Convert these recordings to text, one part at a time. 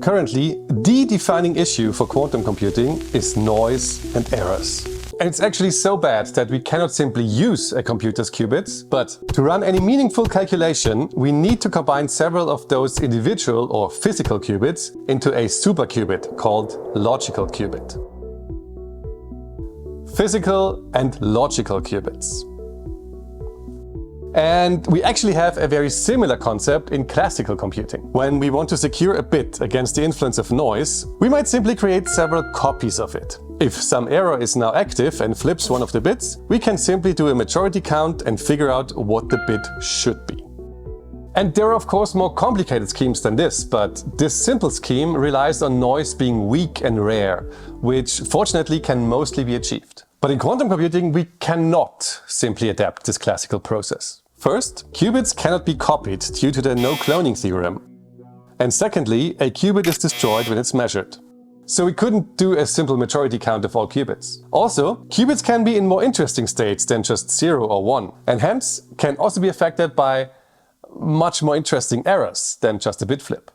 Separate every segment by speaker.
Speaker 1: Currently, the defining issue for quantum computing is noise and errors. And it's actually so bad that we cannot simply use a computer's qubits, but to run any meaningful calculation, we need to combine several of those individual or physical qubits into a superqubit called logical qubit. Physical and logical qubits. And we actually have a very similar concept in classical computing. When we want to secure a bit against the influence of noise, we might simply create several copies of it. If some error is now active and flips one of the bits, we can simply do a majority count and figure out what the bit should be. And there are of course more complicated schemes than this, but this simple scheme relies on noise being weak and rare, which fortunately can mostly be achieved. But in quantum computing, we cannot simply adapt this classical process. First, qubits cannot be copied due to the no-cloning theorem. And secondly, a qubit is destroyed when it's measured. So we couldn't do a simple majority count of all qubits. Also, qubits can be in more interesting states than just 0 or 1, and hence can also be affected by much more interesting errors than just a bit flip.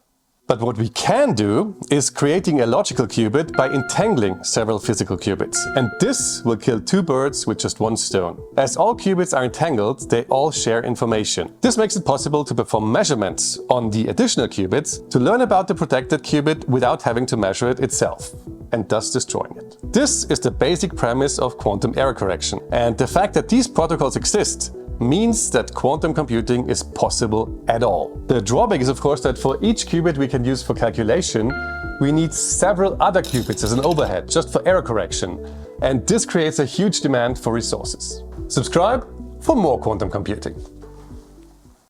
Speaker 1: But what we can do is creating a logical qubit by entangling several physical qubits. And this will kill two birds with just one stone. As all qubits are entangled, they all share information. This makes it possible to perform measurements on the additional qubits to learn about the protected qubit without having to measure it itself, and thus destroying it. This is the basic premise of quantum error correction. And the fact that these protocols exist means that quantum computing is possible at all. The drawback is of course that for each qubit we can use for calculation, we need several other qubits as an overhead just for error correction. And this creates a huge demand for resources. Subscribe for more quantum computing.